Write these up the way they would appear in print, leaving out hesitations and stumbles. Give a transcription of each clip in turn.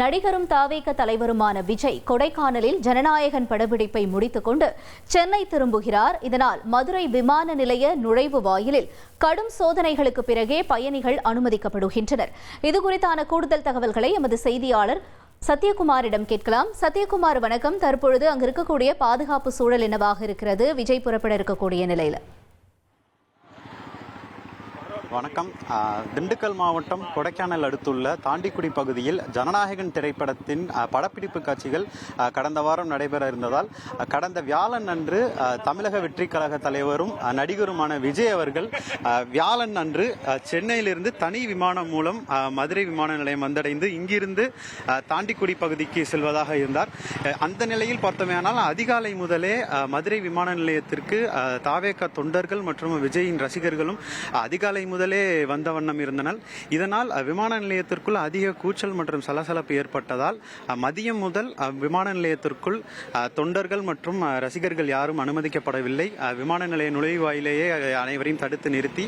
நடிகரும் தாவேக தலைவருமான விஜய் கொடைக்கானலில் ஜனநாயகன் படப்பிடிப்பை முடித்துக் கொண்டு சென்னை திரும்புகிறார். இதனால் மதுரை விமான நிலைய நுழைவு வாயிலில் கடும் சோதனைகளுக்கு பிறகே பயணிகள் அனுமதிக்கப்படுகின்றனர். இதுகுறித்தான கூடுதல் தகவல்களை எமது செய்தியாளர் சத்யகுமாரிடம் கேட்கலாம். சத்யகுமார், வணக்கம். தற்பொழுது அங்கு இருக்கக்கூடிய பாதுகாப்பு சூழல் என்னவாக இருக்கிறது? விஜய் புறப்பட இருக்கக்கூடிய நிலையில வணக்கம். திண்டுக்கல் மாவட்டம் கொடைக்கானல் அடுத்துள்ள தாண்டிக்குடி பகுதியில் ஜனநாயகன் திரைப்படத்தின் படப்பிடிப்பு காட்சிகள் கடந்த வாரம் நடைபெற இருந்ததால் கடந்த வியாழன் அன்று தமிழக வெற்றி கழக தலைவரும் நடிகருமான விஜய் அவர்கள் வியாழன் அன்று சென்னையிலிருந்து தனி விமானம் மூலம் மதுரை விமான நிலையம் வந்தடைந்து இங்கிருந்து தாண்டிக்குடி பகுதிக்கு செல்வதாக இருந்தார். அந்த நிலையில் பார்த்தோமேனால் அதிகாலை முதலே மதுரை விமான நிலையத்திற்கு தாவேக தொண்டர்கள் மற்றும் விஜயின் ரசிகர்களும் அதிகாலை முதலே வந்த வண்ணம் இருந்தனர். இதனால் விமான நிலையத்திற்குள் அதிக கூச்சல் மற்றும் சலசலப்பு ஏற்பட்டதால் மதியம் முதல் விமான நிலையத்திற்குள் தொண்டர்கள் மற்றும் ரசிகர்கள் யாரும் அனுமதிக்கப்படவில்லை. விமான நிலைய நுழைவாயிலேயே அனைவரையும் தடுத்து நிறுத்தி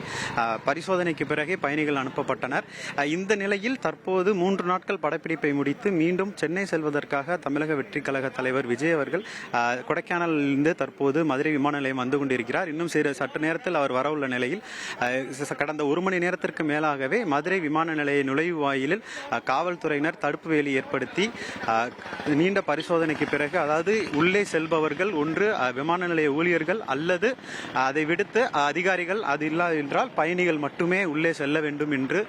பரிசோதனைக்கு பிறகே பயணிகள் அனுப்பப்பட்டனர். இந்த நிலையில் தற்போது 3 நாட்கள் படப்பிடிப்பை முடித்து மீண்டும் சென்னை செல்வதற்காக தமிழக வெற்றி கழக தலைவர் விஜய் அவர்கள் கொடைக்கானலிருந்து தற்போது மதுரை விமான நிலையம் வந்து கொண்டிருக்கிறார். இன்னும் சற்று நேரத்தில் அவர் வரவுள்ள நிலையில் கடந்த 1 மணி நேரத்திற்கு மேலாகவே மதுரை விமான நிலைய நுழைவு வாயிலில் காவல்துறையினர் தடுப்பு வேலி ஏற்படுத்தி நீண்ட பரிசோதனைக்கு பிறகு, அதாவது உள்ளே செல்பவர்கள் ஒன்று விமான நிலைய ஊழியர்கள் அல்லது அதை விடுத்து அதிகாரிகள், அது இல்லா என்றால் பயணிகள் மட்டுமே உள்ளே செல்ல வேண்டும் என்று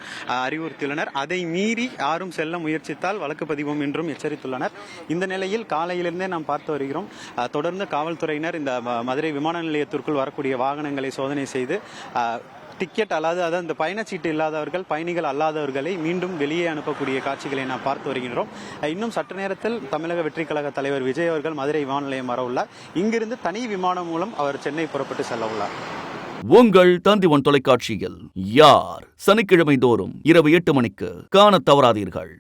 அறிவுறுத்தியுள்ளனர். அதை மீறி யாரும் செல்ல முயற்சித்தால் வழக்கு பதிவோம் என்றும் எச்சரித்துள்ளனர். இந்த நிலையில் காலையிலிருந்தே நாம் பார்த்து வருகிறோம். தொடர்ந்து காவல்துறையினர் இந்த மதுரை விமான நிலையத்திற்குள் வரக்கூடிய வாகனங்களை சோதனை செய்து டிக்கெட் அதாவது இந்த பயணச்சீட்டு இல்லாதவர்கள், பயணிகள் அல்லாதவர்களை மீண்டும் வெளியே அனுப்பக்கூடிய காட்சிகளை நாம் பார்த்து வருகின்றோம். இன்னும் சற்று நேரத்தில் தமிழக வெற்றி கழக தலைவர் விஜய் அவர்கள் மதுரை விமான நிலையம் வர உள்ளார். இங்கிருந்து தனி விமானம் மூலம் அவர் சென்னை புறப்பட்டு செல்ல உள்ளார். உங்கள் தந்தி1 தொலைக்காட்சியில் யார் சனிக்கிழமை தோறும் இரவு 8 மணிக்கு காண தவறாதீர்கள்.